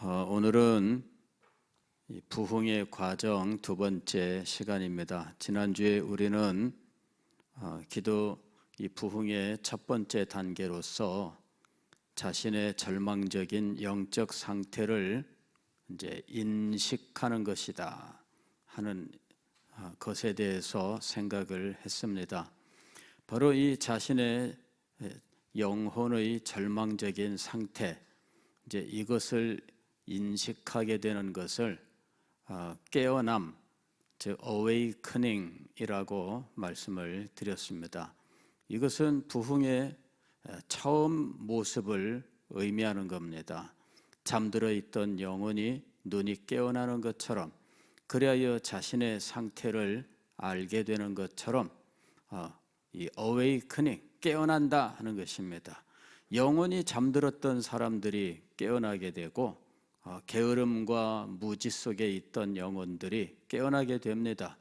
오늘은 이 부흥의 과정 두 번째 시간입니다. 지난주에 우리는 이 부흥의 첫 번째 단계로서 자신의 절망적인 영적 상태를 이제 인식하는 것이다 하는 것에 대해서 생각을 했습니다. 바로 이 자신의 영혼의 절망적인 상태, 이제 이것을 인식하게 되는 것을 깨어남, 즉 awakening이라고 말씀을 드렸습니다. 이것은 부흥의 처음 모습을 의미하는 겁니다. 잠들어 있던 영혼이 눈이 깨어나는 것처럼, 그리하여 자신의 상태를 알게 되는 것처럼 이 awakening, 깨어난다 하는 것입니다. 영원히 잠들었던 사람들이 깨어나게 되고 게으름과 무지 속에 있던 영혼들이 깨어나게 됩니다.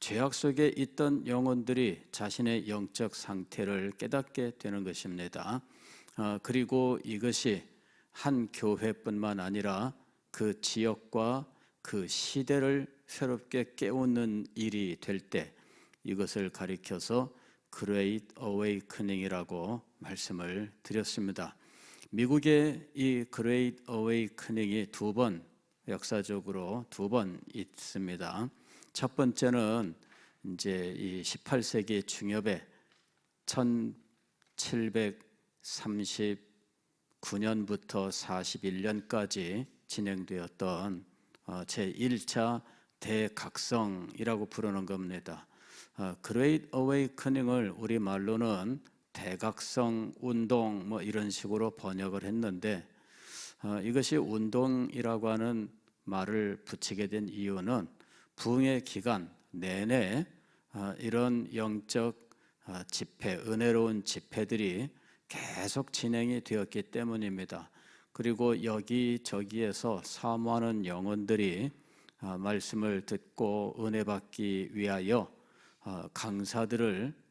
죄악 속에 있던 영혼들이 자신의 영적 상태를 깨닫게 되는 것입니다. 그리고 이것이 한 교회뿐만 아니라 그 지역과 그 시대를 새롭게 깨우는 일이 될 때 이것을 가리켜서 Great Awakening이라고 말씀을 드렸습니다. 미국의 이 Great Awakening이 역사적으로 두 번 있습니다. 첫 번째는 이제 이 18세기 중엽에 1739년부터 41년까지 진행되었던 제1차 대각성이라고 부르는 겁니다. Great Awakening을 우리말로는 대각성 운동 이런 식으로 번역을 했는데 이것이 운동이라고 하는 말을 붙이게 된 이유는 부흥의 기간 내내 이런 영적 집회, 은혜로운 집회들이 계속 진행이 되었기 때문입니다. 그리고 여기저기에서 사모하는 영혼들이 말씀을 듣고 은혜 받기 위하여 강사들을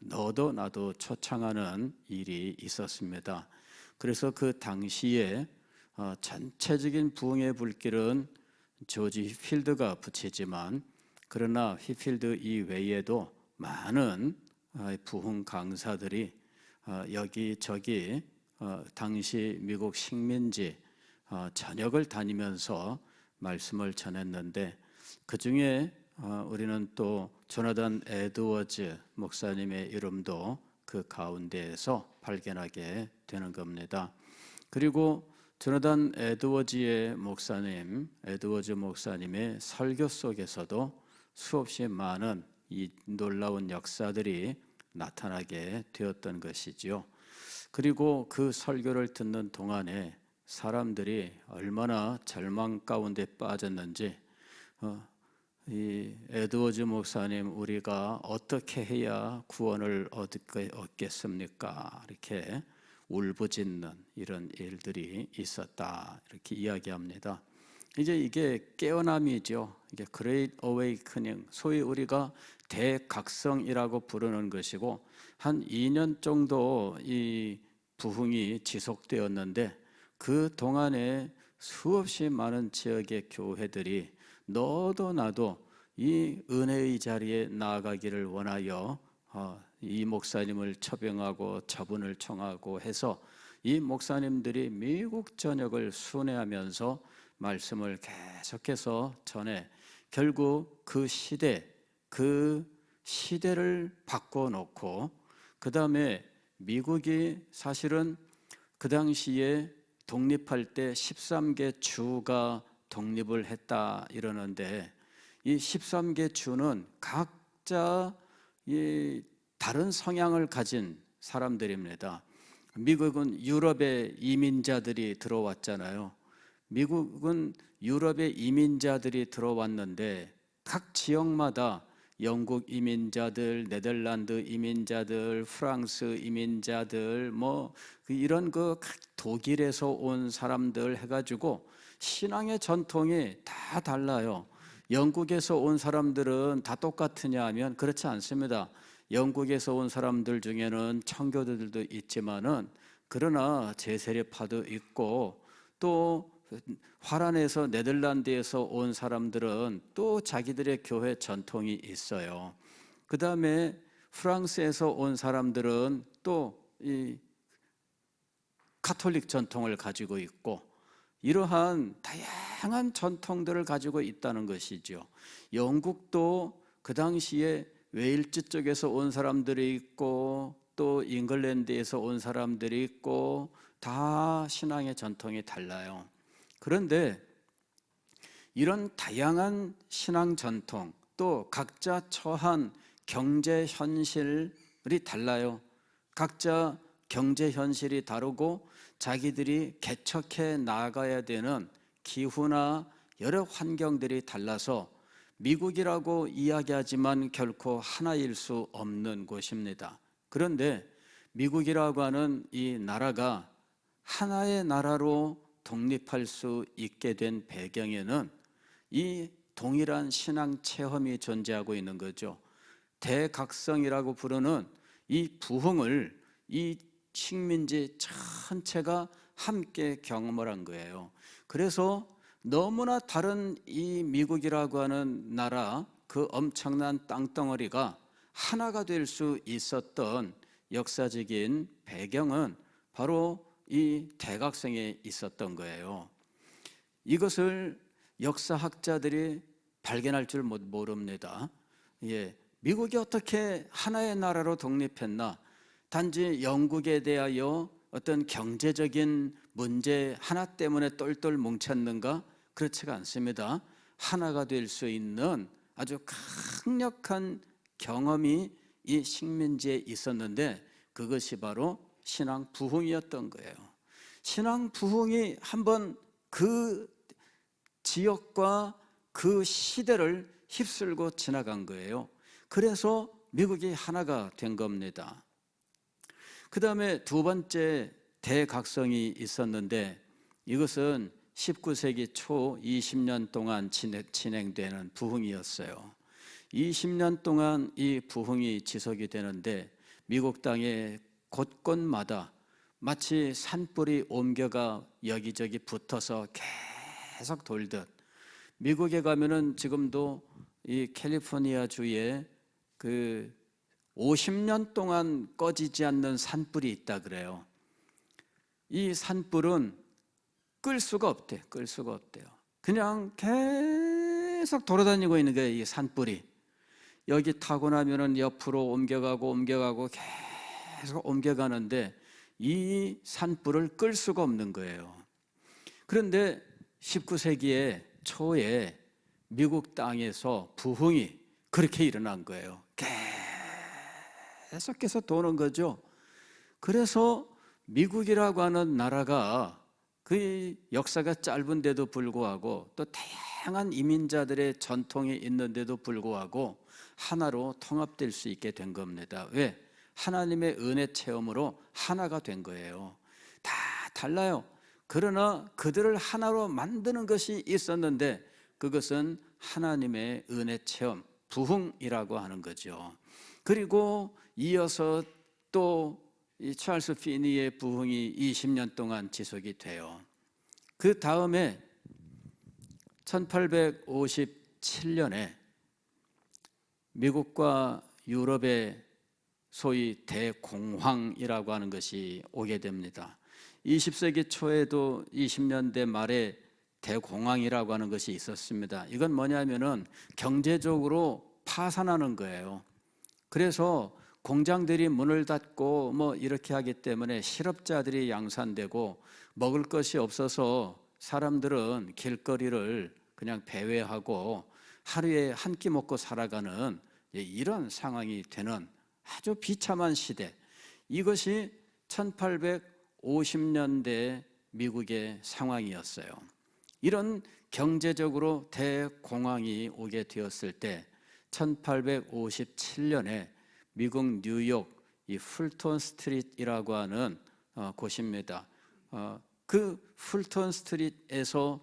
너도 나도 초청하는 일이 있었습니다. 그래서 그 당시에 전체적인 부흥의 불길은 조지 휘필드가 붙이지만, 그러나 휘필드 이외에도 많은 부흥 강사들이 여기저기 당시 미국 식민지 전역을 다니면서 말씀을 전했는데, 그 중에 우리는 또 조나단 에드워즈 목사님의 이름도 그 가운데에서 발견하게 되는 겁니다. 그리고 조나단 에드워즈 목사님의 설교 속에서도 수없이 많은 이 놀라운 역사들이 나타나게 되었던 것이지요. 그리고 그 설교를 듣는 동안에 사람들이 얼마나 절망 가운데 빠졌는지, 이 에드워즈 목사님, 우리가 어떻게 해야 구원을 얻겠습니까? 이렇게 울부짖는 이런 일들이 있었다, 이렇게 이야기합니다. 이제 이게 깨어남이죠. 이게 Great Awakening, 소위 우리가 대각성이라고 부르는 것이고, 한 2년 정도 이 부흥이 지속되었는데, 그 동안에 수없이 많은 지역의 교회들이 너도 나도 이 은혜의 자리에 나아가기를 원하여 이 목사님을 처병하고 처분을 청하고 해서 이 목사님들이 미국 전역을 순회하면서 말씀을 계속해서 전해 결국 그 시대를 바꿔놓고, 그 다음에 미국이 사실은 그 당시에 독립할 때 13개 주가 독립을 했다 이러는데, 이 13개 주는 각자 다른 성향을 가진 사람들입니다. 미국은 유럽의 이민자들이 들어왔잖아요. 미국은 유럽의 이민자들이 들어왔는데 각 지역마다 영국 이민자들, 네덜란드 이민자들, 프랑스 이민자들, 이런 독일에서 온 사람들 해가지고 신앙의 전통이 다 달라요. 영국에서 온 사람들은 다 똑같으냐 하면 그렇지 않습니다. 영국에서 온 사람들 중에는 청교도들도 있지만은, 그러나 제세례파도 있고 또 화란에서 네덜란드에서 온 사람들은 또 자기들의 교회 전통이 있어요. 그 다음에 프랑스에서 온 사람들은 또 이 카톨릭 전통을 가지고 있고, 이러한 다양한 전통들을 가지고 있다는 것이죠. 영국도 그 당시에 웨일즈 쪽에서 온 사람들이 있고, 또 잉글랜드에서 온 사람들이 있고, 다 신앙의 전통이 달라요. 그런데 이런 다양한 신앙 전통, 또 각자 처한 경제 현실이 달라요. 각자 경제 현실이 다르고 자기들이 개척해 나가야 되는 기후나 여러 환경들이 달라서 미국이라고 이야기하지만 결코 하나일 수 없는 곳입니다. 그런데 미국이라고 하는 이 나라가 하나의 나라로 독립할 수 있게 된 배경에는 이 동일한 신앙 체험이 존재하고 있는 거죠. 대각성이라고 부르는 이 부흥을 이 식민지 전체가 함께 경험을 한 거예요. 그래서 너무나 다른 이 미국이라고 하는 나라, 그 엄청난 땅덩어리가 하나가 될 수 있었던 역사적인 배경은 바로 이 대각성에 있었던 거예요. 이것을 역사학자들이 발견할 줄 모릅니다. 미국이 어떻게 하나의 나라로 독립했나? 단지 영국에 대하여 어떤 경제적인 문제 하나 때문에 똘똘 뭉쳤는가? 그렇지가 않습니다. 하나가 될 수 있는 아주 강력한 경험이 이 식민지에 있었는데, 그것이 바로 신앙 부흥이었던 거예요. 신앙 부흥이 한번 그 지역과 그 시대를 휩쓸고 지나간 거예요. 그래서 미국이 하나가 된 겁니다. 그 다음에 두 번째 대각성이 있었는데, 이것은 19세기 초 20년 동안 진행되는 부흥이었어요. 20년 동안 이 부흥이 지속이 되는데, 미국 땅의 곳곳마다 마치 산불이 옮겨가 여기저기 붙어서 계속 돌듯, 미국에 가면은 지금도 이 캘리포니아 주에 그 50년 동안 꺼지지 않는 산불이 있다 그래요. 이 산불은 끌 수가 없대요. 끌 수가 없대요. 그냥 계속 돌아다니고 있는 거예요. 이 산불이 여기 타고 나면은 옆으로 옮겨가고 계속 옮겨가는데, 이 산불을 끌 수가 없는 거예요. 그런데 19세기의 초에 미국 땅에서 부흥이 그렇게 일어난 거예요. 계속해서 도는 거죠. 그래서 미국이라고 하는 나라가 그 역사가 짧은데도 불구하고, 또 다양한 이민자들의 전통이 있는데도 불구하고 하나로 통합될 수 있게 된 겁니다. 왜? 하나님의 은혜 체험으로 하나가 된 거예요. 다 달라요. 그러나 그들을 하나로 만드는 것이 있었는데, 그것은 하나님의 은혜 체험, 부흥이라고 하는 거죠. 그리고 이어서 또 이 찰스 피니의 부흥이 20년 동안 지속이 돼요. 그 다음에 1857년에 미국과 유럽의 소위 대공황이라고 하는 것이 오게 됩니다. 20세기 초에도 20년대 말에 대공황이라고 하는 것이 있었습니다. 이건 뭐냐면은 경제적으로 파산하는 거예요. 그래서 공장들이 문을 닫고 뭐 이렇게 하기 때문에 실업자들이 양산되고, 먹을 것이 없어서 사람들은 길거리를 그냥 배회하고 하루에 한 끼 먹고 살아가는 이런 상황이 되는 아주 비참한 시대, 이것이 1850년대 미국의 상황이었어요. 이런 경제적으로 대공황이 오게 되었을 때 1857년에 미국 뉴욕 이 풀톤 스트릿이라고 하는 곳입니다. 그 풀톤 스트릿에서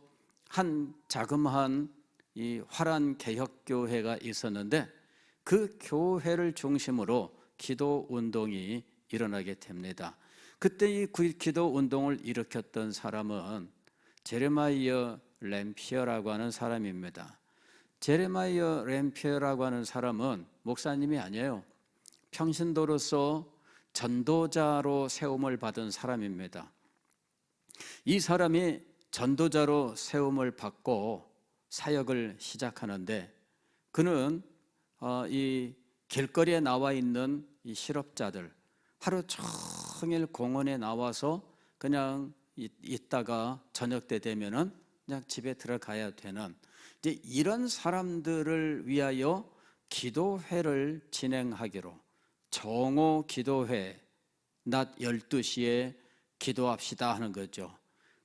한 자그마한 이 화란 개혁교회가 있었는데, 그 교회를 중심으로 기도 운동이 일어나게 됩니다. 그때 이 기도 운동을 일으켰던 사람은 제레마이어 램피어라고 하는 사람입니다. 제레마이어 램피어라고 하는 사람은 목사님이 아니에요. 평신도로서 전도자로 세움을 받은 사람입니다. 이 사람이 전도자로 세움을 받고 사역을 시작하는데, 그는 이 길거리에 나와 있는 이 실업자들, 하루 종일 공원에 나와서 그냥 있다가 저녁 때 되면은 그냥 집에 들어가야 되는, 이제 이런 사람들을 위하여 기도회를 진행하기로, 정오 기도회, 낮 12시에 기도합시다 하는 거죠.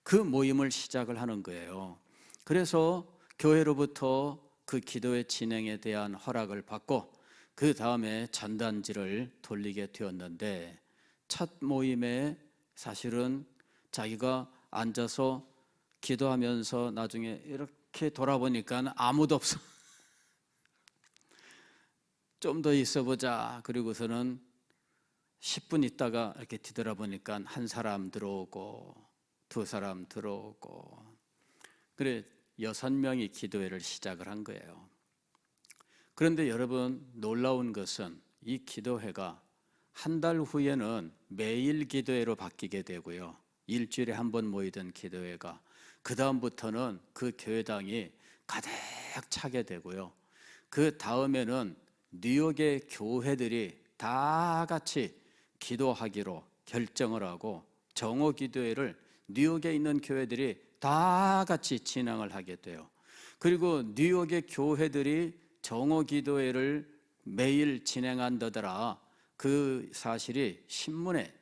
그 모임을 시작을 하는 거예요. 그래서 교회로부터 그 기도회 진행에 대한 허락을 받고 그 다음에 전단지를 돌리게 되었는데, 첫 모임에 사실은 자기가 앉아서 기도하면서 나중에 이렇게 돌아보니까 아무도 없어. 좀 더 있어 보자. 그리고서는 10분 있다가 이렇게 뒤돌아보니까 한 사람 들어오고 두 사람 들어오고, 그래 6명이 기도회를 시작을 한 거예요. 그런데 여러분, 놀라운 것은 이 기도회가 한 달 후에는 매일 기도회로 바뀌게 되고요. 일주일에 한 번 모이던 기도회가 그 다음부터는 그 교회당이 가득 차게 되고요. 그 다음에는 뉴욕의 교회들이 다 같이 기도하기로 결정을 하고 정오 기도회를 뉴욕에 있는 교회들이 다 같이 진행을 하게 돼요. 그리고 뉴욕의 교회들이 정오 기도회를 매일 진행한다더라, 그 사실이 신문에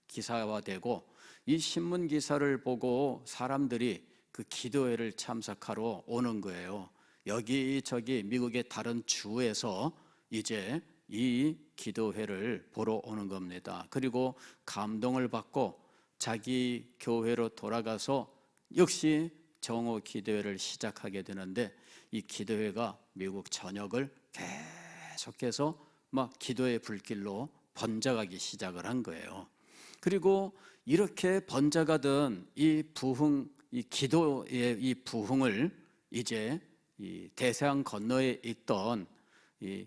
기사화되고, 이 신문 기사를 보고 사람들이 그 기도회를 참석하러 오는 거예요. 여기저기 미국의 다른 주에서 이제 이 기도회를 보러 오는 겁니다. 그리고 감동을 받고 자기 교회로 돌아가서 역시 정오 기도회를 시작하게 되는데, 이 기도회가 미국 전역을 계속해서 막 기도의 불길로 번져가기 시작을 한 거예요. 그리고 이렇게 번져가던 이 부흥, 이 기도의 이 부흥을 이제 이 대서양 건너에 있던 이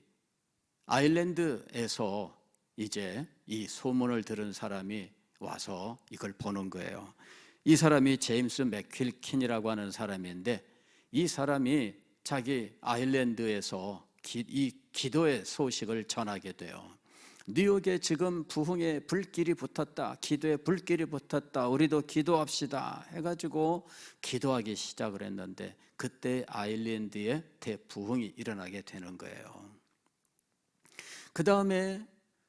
아일랜드에서 이제 이 소문을 들은 사람이 와서 이걸 보는 거예요. 이 사람이 제임스 맥큄킨이라고 하는 사람인데, 이 사람이 자기 아일랜드에서 이 기도의 소식을 전하게 돼요. 뉴욕에 지금 부흥의 불길이 붙었다, 기도의 불길이 붙었다, 우리도 기도합시다 해가지고 기도하기 시작을 했는데, 그때 아일랜드에 대부흥이 일어나게 되는 거예요. 그 다음에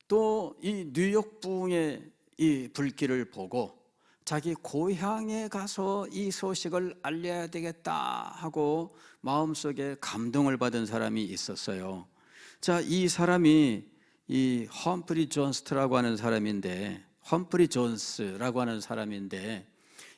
또 이 뉴욕 부흥의 이 불길을 보고 자기 고향에 가서 이 소식을 알려야 되겠다 하고 마음속에 감동을 받은 사람이 있었어요. 자, 이 사람이 이 험프리 존스라고 하는 사람인데,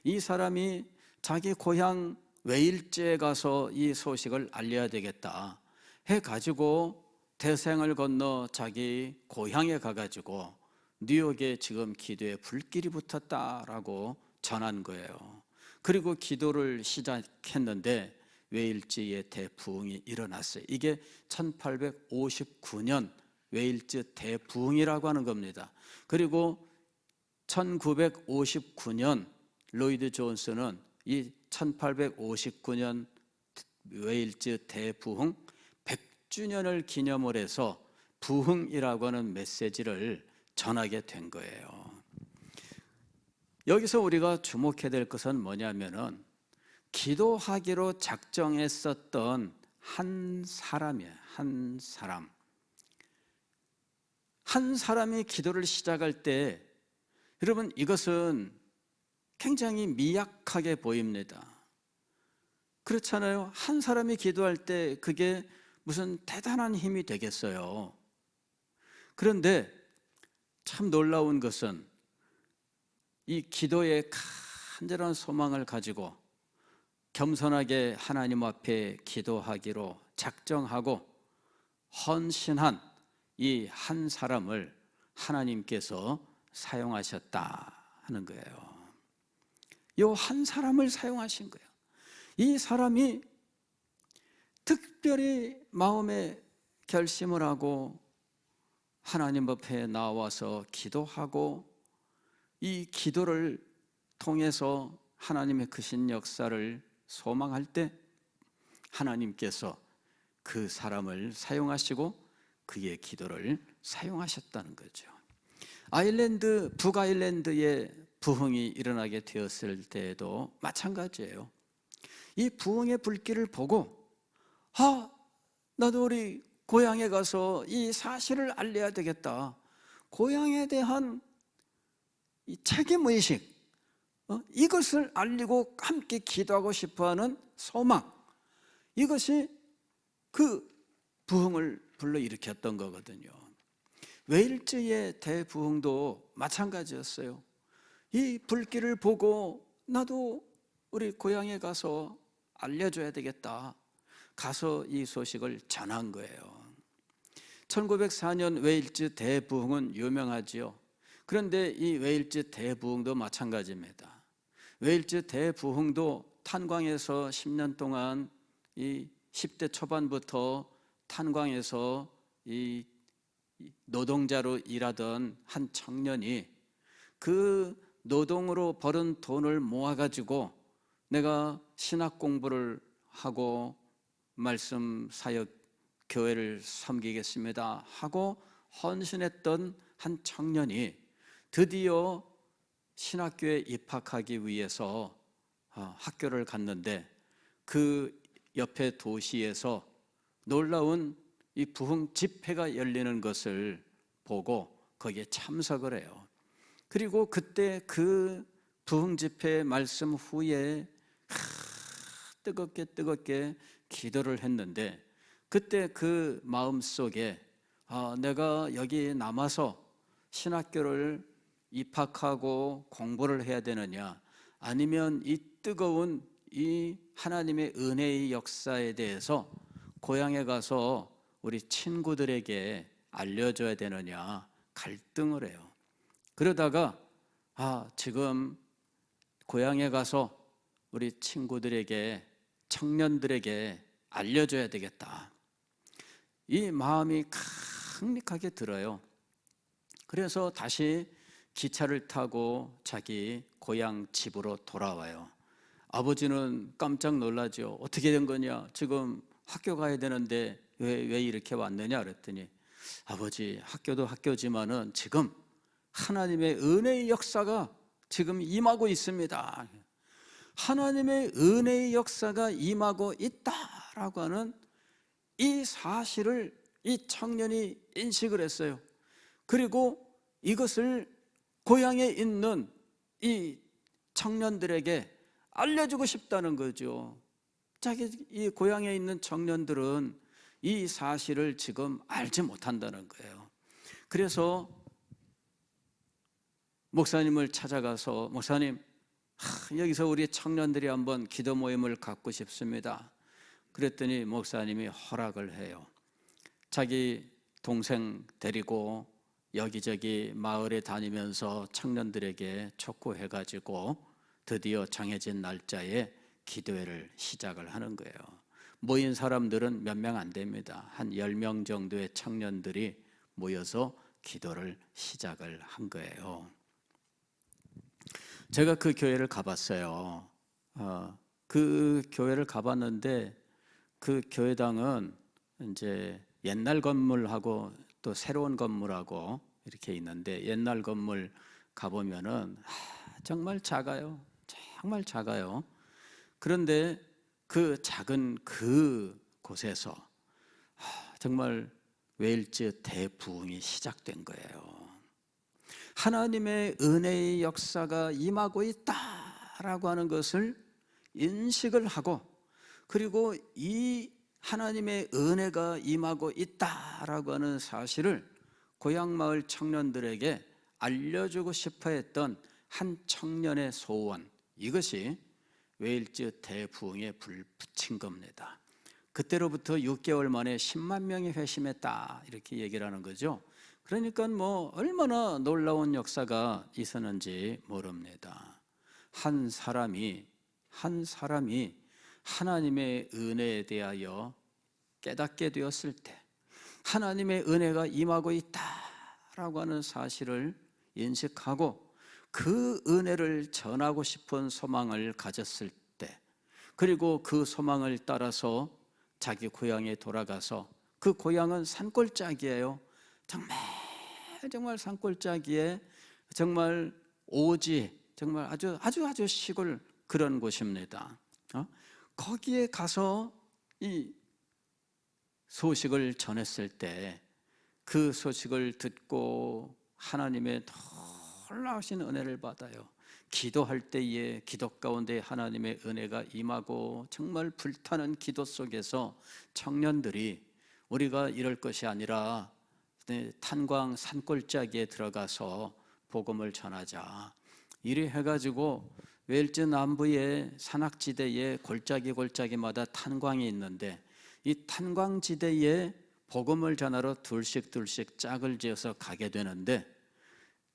이 사람이 자기 고향 웨일즈에 가서 이 소식을 알려야 되겠다 해가지고 대서양을 건너 자기 고향에 가가지고 뉴욕에 지금 기도에 불길이 붙었다라고 전한 거예요. 그리고 기도를 시작했는데 웨일즈의 대부흥이 일어났어요. 이게 1859년 웨일즈 대부흥이라고 하는 겁니다. 그리고 1959년 로이드 존스는 이 1859년 웨일즈 대부흥 100주년을 기념을 해서 부흥이라고 하는 메시지를 전하게 된 거예요. 여기서 우리가 주목해야 될 것은 뭐냐면은, 기도하기로 작정했었던 한 사람이에요. 한 사람이 기도를 시작할 때, 여러분, 이것은 굉장히 미약하게 보입니다. 그렇잖아요. 한 사람이 기도할 때 그게 무슨 대단한 힘이 되겠어요. 그런데 참 놀라운 것은 이 기도의 간절한 소망을 가지고 겸손하게 하나님 앞에 기도하기로 작정하고 헌신한 이 한 사람을 하나님께서 사용하셨다 하는 거예요. 요 한 사람을 사용하신 거예요. 이 사람이 특별히 마음에 결심을 하고 하나님 앞에 나와서 기도하고 이 기도를 통해서 하나님의 크신 역사를 소망할 때 하나님께서 그 사람을 사용하시고 그의 기도를 사용하셨다는 거죠. 북아일랜드에 부흥이 일어나게 되었을 때에도 마찬가지예요. 이 부흥의 불길을 보고 나도 우리 고향에 가서 이 사실을 알려야 되겠다. 고향에 대한 이 책임의식, 이것을 알리고 함께 기도하고 싶어하는 소망, 이것이 그 부흥을 불러일으켰던 거거든요. 웨일즈의 대부흥도 마찬가지였어요. 이 불길을 보고 나도 우리 고향에 가서 알려줘야 되겠다. 가서 이 소식을 전한 거예요. 1904년 웨일즈 대부흥은 유명하지요. 그런데 이 웨일즈 대부흥도 마찬가지입니다. 웨일즈 대부흥도 탄광에서 10년 동안 이 10대 초반부터 탄광에서 이 노동자로 일하던 한 청년이 그 노동으로 벌은 돈을 모아가지고 내가 신학 공부를 하고 말씀 사역 교회를 섬기겠습니다 하고 헌신했던 한 청년이 드디어 신학교에 입학하기 위해서 학교를 갔는데 그 옆에 도시에서 놀라운 이 부흥 집회가 열리는 것을 보고 거기에 참석을 해요. 그리고 그때 그 부흥 집회 말씀 후에 뜨겁게 기도를 했는데 그때 그 마음속에 내가 여기 남아서 신학교를 입학하고 공부를 해야 되느냐, 아니면 이 뜨거운 이 하나님의 은혜의 역사에 대해서 고향에 가서 우리 친구들에게 알려줘야 되느냐 갈등을 해요. 그러다가 지금 고향에 가서 우리 친구들에게, 청년들에게 알려줘야 되겠다, 이 마음이 강력하게 들어요. 그래서 다시 기차를 타고 자기 고향 집으로 돌아와요. 아버지는 깜짝 놀라죠. 어떻게 된 거냐, 지금 학교 가야 되는데 왜 이렇게 왔느냐 그랬더니, 아버지, 학교도 학교지만은 지금 하나님의 은혜의 역사가 지금 임하고 있습니다. 하나님의 은혜의 역사가 임하고 있다라고 하는 이 사실을 이 청년이 인식을 했어요. 그리고 이것을 고향에 있는 이 청년들에게 알려주고 싶다는 거죠. 자기 이 고향에 있는 청년들은 이 사실을 지금 알지 못한다는 거예요. 그래서 목사님을 찾아가서, 목사님, 여기서 우리 청년들이 한번 기도 모임을 갖고 싶습니다. 그랬더니 목사님이 허락을 해요. 자기 동생 데리고 여기저기 마을에 다니면서 청년들에게 촉구해가지고 드디어 정해진 날짜에 기도회를 시작을 하는 거예요. 모인 사람들은 몇 명 안 됩니다. 한 10명 정도의 청년들이 모여서 기도를 시작을 한 거예요. 제가 그 교회를 가봤어요. 그 교회를 가봤는데 그 교회당은 이제 옛날 건물하고 또 새로운 건물하고 이렇게 있는데, 옛날 건물 가보면은 정말 작아요. 정말 작아요. 그런데 그 작은 그 곳에서 정말 웨일즈 대부흥이 시작된 거예요. 하나님의 은혜의 역사가 임하고 있다라고 하는 것을 인식을 하고, 그리고 이 하나님의 은혜가 임하고 있다라고 하는 사실을 고향마을 청년들에게 알려주고 싶어 했던 한 청년의 소원, 이것이 웨일즈 대부흥에 불 붙인 겁니다. 그때로부터 6개월 만에 10만 명이 회심했다, 이렇게 얘기를 하는 거죠. 그러니까 얼마나 놀라운 역사가 있었는지 모릅니다. 한 사람이 하나님의 은혜에 대하여 깨닫게 되었을 때 하나님의 은혜가 임하고 있다라고 하는 사실을 인식하고 그 은혜를 전하고 싶은 소망을 가졌을 때, 그리고 그 소망을 따라서 자기 고향에 돌아가서, 그 고향은 산골짜기예요. 정말 산골짜기에 정말 오지, 정말 아주 시골 그런 곳입니다. 거기에 가서 이 소식을 전했을 때 그 소식을 듣고 하나님의 놀라우신 은혜를 받아요. 기도할 때에 기도 가운데 하나님의 은혜가 임하고 정말 불타는 기도 속에서 청년들이 우리가 이럴 것이 아니라 탄광 산골짜기에 들어가서 복음을 전하자, 이래 해가지고 웨일즈 남부의 산악지대에 골짜기마다 탄광이 있는데 이 탄광지대에 복음을 전하러 둘씩 짝을 지어서 가게 되는데,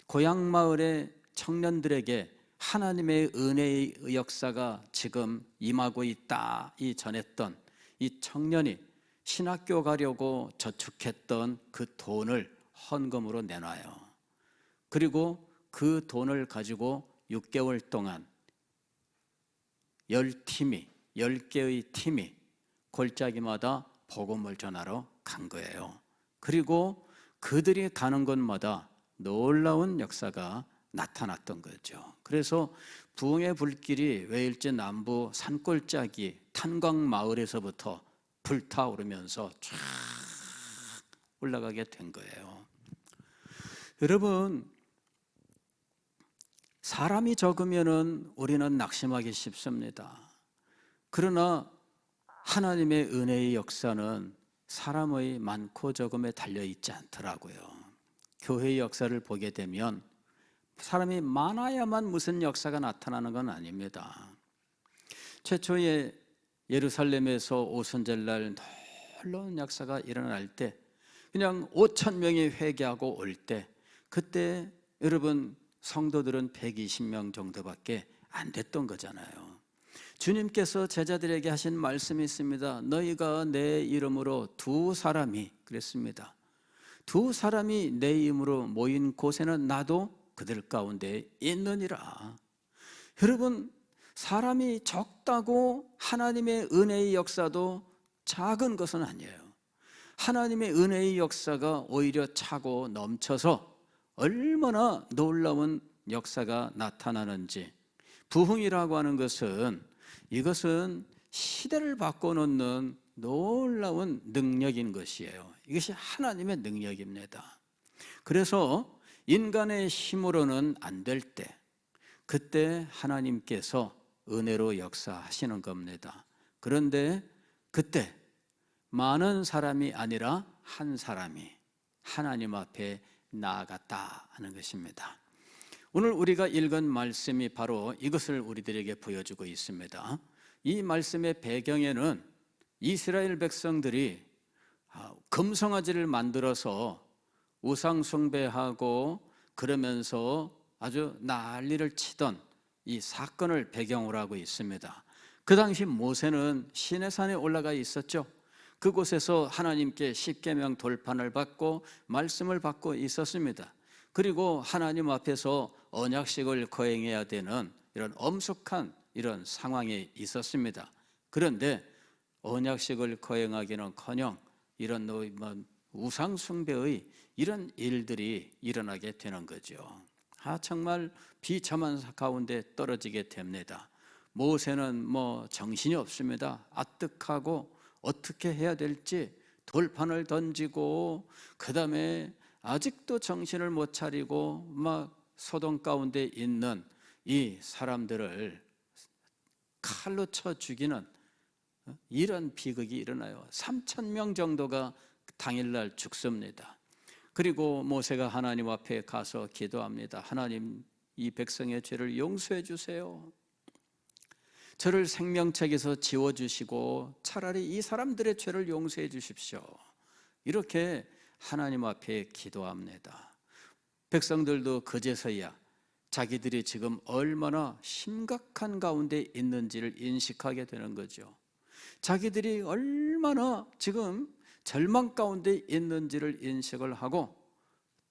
고향 마을의 청년들에게 하나님의 은혜의 역사가 지금 임하고 있다 이 전했던 이 청년이 신학교 가려고 저축했던 그 돈을 헌금으로 내놔요. 그리고 그 돈을 가지고 6개월 동안 10개의 팀이 골짜기마다 복음을 전하러 간 거예요. 그리고 그들이 가는 곳마다 놀라운 역사가 나타났던 거죠. 그래서 부흥의 불길이 웨일즈 남부 산골짜기 탄광 마을에서부터 불타오르면서 쫙 올라가게 된 거예요. 여러분, 사람이 적으면은 우리는 낙심하기 쉽습니다. 그러나 하나님의 은혜의 역사는 사람의 많고 적음에 달려있지 않더라고요. 교회의 역사를 보게 되면 사람이 많아야만 무슨 역사가 나타나는 건 아닙니다. 최초의 예루살렘에서 오순절날 놀라운 역사가 일어날 때 그냥 5,000명이 회개하고 올 때, 그때 여러분 성도들은 120명 정도밖에 안 됐던 거잖아요. 주님께서 제자들에게 하신 말씀이 있습니다. 너희가 내 이름으로 두 사람이, 그랬습니다. 두 사람이 내 이름으로 모인 곳에는 나도 그들 가운데 있느니라. 여러분, 사람이 적다고 하나님의 은혜의 역사도 작은 것은 아니에요. 하나님의 은혜의 역사가 오히려 차고 넘쳐서 얼마나 놀라운 역사가 나타나는지, 부흥이라고 하는 것은 이것은 시대를 바꿔놓는 놀라운 능력인 것이에요. 이것이 하나님의 능력입니다. 그래서 인간의 힘으로는 안 될 때, 그때 하나님께서 은혜로 역사하시는 겁니다. 그런데 그때 많은 사람이 아니라 한 사람이 하나님 앞에 나아갔다 하는 것입니다. 오늘 우리가 읽은 말씀이 바로 이것을 우리들에게 보여주고 있습니다. 이 말씀의 배경에는 이스라엘 백성들이 금송아지를 만들어서 우상 숭배하고 그러면서 아주 난리를 치던 이 사건을 배경으로 하고 있습니다. 그 당시 모세는 시내산에 올라가 있었죠. 그곳에서 하나님께 십계명 돌판을 받고 말씀을 받고 있었습니다. 그리고 하나님 앞에서 언약식을 거행해야 되는 이런 엄숙한 이런 상황에 있었습니다. 그런데 언약식을 거행하기는커녕 이런 우상 숭배의 이런 일들이 일어나게 되는 거죠. 정말 비참한 가운데 떨어지게 됩니다. 모세는 정신이 없습니다. 아뜩하고 어떻게 해야 될지 돌판을 던지고, 그 다음에 아직도 정신을 못 차리고 소동 가운데 있는 이 사람들을 칼로 쳐 죽이는 이런 비극이 일어나요. 3,000명 정도가 당일날 죽습니다. 그리고 모세가 하나님 앞에 가서 기도합니다. 하나님, 이 백성의 죄를 용서해 주세요. 저를 생명책에서 지워주시고 차라리 이 사람들의 죄를 용서해 주십시오. 이렇게 하나님 앞에 기도합니다. 백성들도 그제서야 자기들이 지금 얼마나 심각한 가운데 있는지를 인식하게 되는 거죠. 자기들이 얼마나 지금 절망 가운데 있는지를 인식을 하고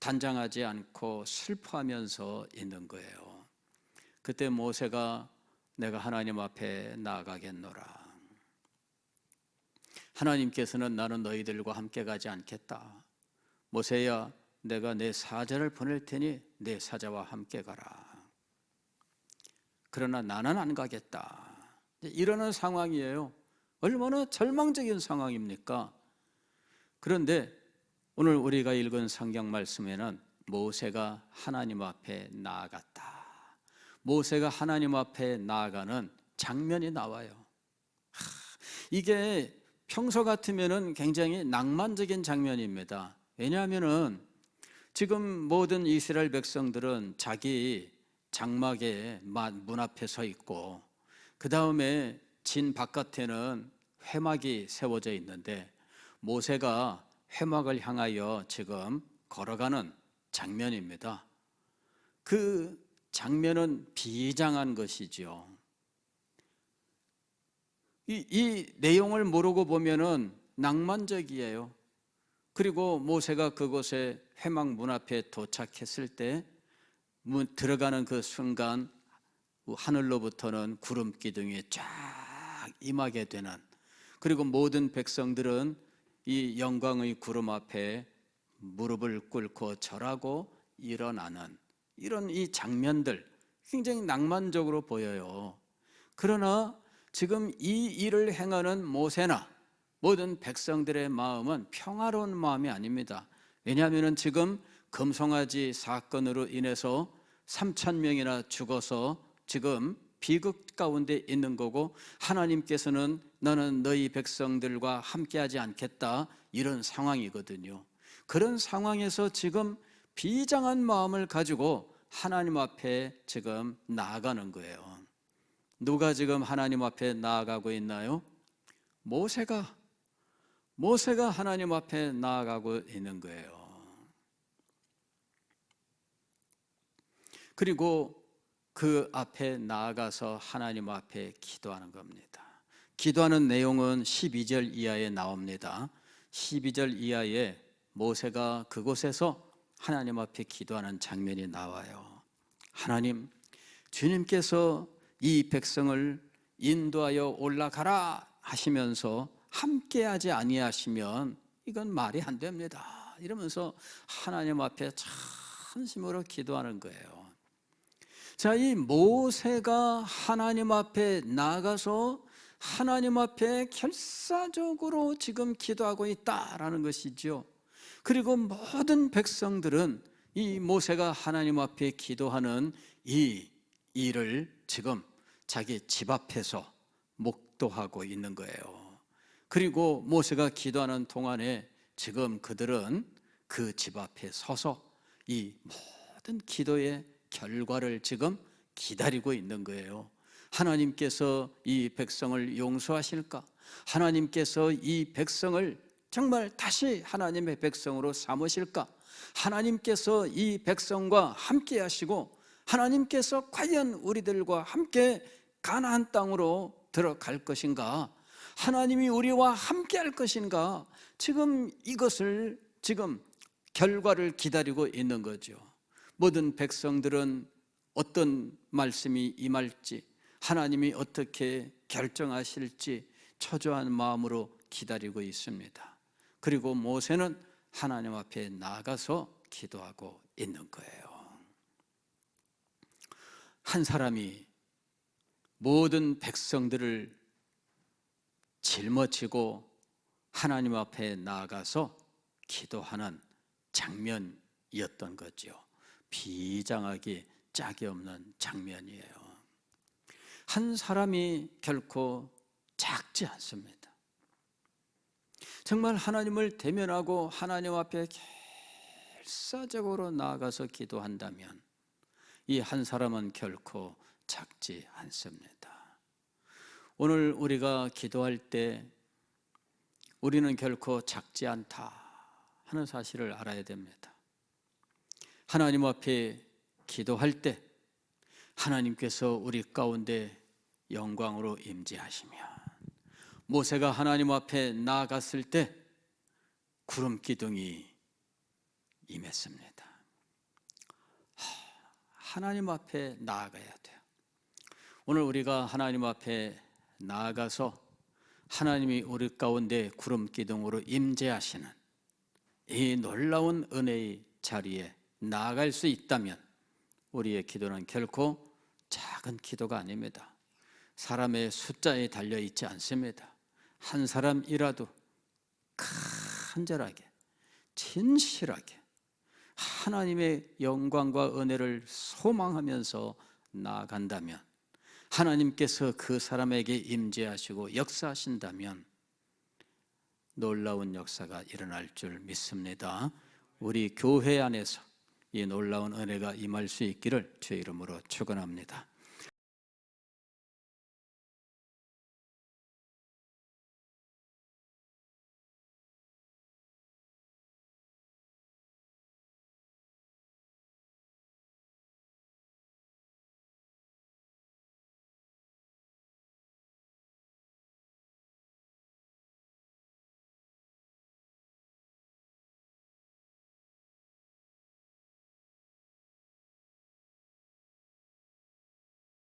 단장하지 않고 슬퍼하면서 있는 거예요. 그때 모세가 내가 하나님 앞에 나아가겠노라. 하나님께서는 나는 너희들과 함께 가지 않겠다. 모세야, 내가 내 사자를 보낼 테니 내 사자와 함께 가라. 그러나 나는 안 가겠다. 이러는 상황이에요. 얼마나 절망적인 상황입니까? 그런데 오늘 우리가 읽은 성경 말씀에는 모세가 하나님 앞에 나아갔다. 모세가 하나님 앞에 나아가는 장면이 나와요. 이게 평소 같으면은 굉장히 낭만적인 장면입니다. 왜냐하면은 지금 모든 이스라엘 백성들은 자기 장막의 문 앞에 서 있고, 그 다음에 진 바깥에는 회막이 세워져 있는데 모세가 회막을 향하여 지금 걸어가는 장면입니다. 그 장면은 비장한 것이죠. 이 내용을 모르고 보면은 낭만적이에요. 그리고 모세가 그곳에 회막 문 앞에 도착했을 때 들어가는 그 순간 하늘로부터는 구름 기둥이 쫙 임하게 되는, 그리고 모든 백성들은 이 영광의 구름 앞에 무릎을 꿇고 절하고 일어나는 이런 이 장면들, 굉장히 낭만적으로 보여요. 그러나 지금 이 일을 행하는 모세나 모든 백성들의 마음은 평화로운 마음이 아닙니다. 왜냐하면 지금 금송아지 사건으로 인해서 3,000명이나 죽어서 지금 비극 가운데 있는 거고, 하나님께서는 너는 너희 백성들과 함께하지 않겠다, 이런 상황이거든요. 그런 상황에서 지금 비장한 마음을 가지고 하나님 앞에 지금 나아가는 거예요. 누가 지금 하나님 앞에 나아가고 있나요? 모세가 하나님 앞에 나아가고 있는 거예요. 그리고 그 앞에 나아가서 하나님 앞에 기도하는 겁니다. 기도하는 내용은 12절 이하에 나옵니다. 12절 이하에 모세가 그곳에서 하나님 앞에 기도하는 장면이 나와요. 하나님, 주님께서 이 백성을 인도하여 올라가라 하시면서 함께하지 아니하시면 이건 말이 안 됩니다. 이러면서 하나님 앞에 전심으로 기도하는 거예요. 자, 이 모세가 하나님 앞에 나가서 하나님 앞에 결사적으로 지금 기도하고 있다라는 것이죠. 그리고 모든 백성들은 이 모세가 하나님 앞에 기도하는 이 일을 지금 자기 집 앞에서 목도하고 있는 거예요. 그리고 모세가 기도하는 동안에 지금 그들은 그 집 앞에 서서 이 모든 기도의 결과를 지금 기다리고 있는 거예요. 하나님께서 이 백성을 용서하실까? 하나님께서 이 백성을 정말 다시 하나님의 백성으로 삼으실까? 하나님께서 이 백성과 함께 하시고 하나님께서 과연 우리들과 함께 가나안 땅으로 들어갈 것인가? 하나님이 우리와 함께 할 것인가? 지금 이것을 지금 결과를 기다리고 있는 거죠. 모든 백성들은 어떤 말씀이 임할지, 하나님이 어떻게 결정하실지 초조한 마음으로 기다리고 있습니다. 그리고 모세는 하나님 앞에 나가서 기도하고 있는 거예요. 한 사람이 모든 백성들을 짊어지고 하나님 앞에 나아가서 기도하는 장면이었던 거죠. 비장하기 짝이 없는 장면이에요. 한 사람이 결코 작지 않습니다. 정말 하나님을 대면하고 하나님 앞에 결사적으로 나아가서 기도한다면 이 한 사람은 결코 작지 않습니다. 오늘 우리가 기도할 때 우리는 결코 작지 않다 하는 사실을 알아야 됩니다. 하나님 앞에 기도할 때 하나님께서 우리 가운데 영광으로 임재하시며, 모세가 하나님 앞에 나아갔을 때 구름 기둥이 임했습니다. 하나님 앞에 나아가야 돼요. 오늘 우리가 하나님 앞에 나아가서 하나님이 우리 가운데 구름 기둥으로 임재하시는 이 놀라운 은혜의 자리에 나아갈 수 있다면 우리의 기도는 결코 작은 기도가 아닙니다. 사람의 숫자에 달려있지 않습니다. 한 사람이라도 간절하게 진실하게 하나님의 영광과 은혜를 소망하면서 나아간다면, 하나님께서 그 사람에게 임재하시고 역사하신다면 놀라운 역사가 일어날 줄 믿습니다. 우리 교회 안에서 이 놀라운 은혜가 임할 수 있기를 주의 이름으로 축원합니다.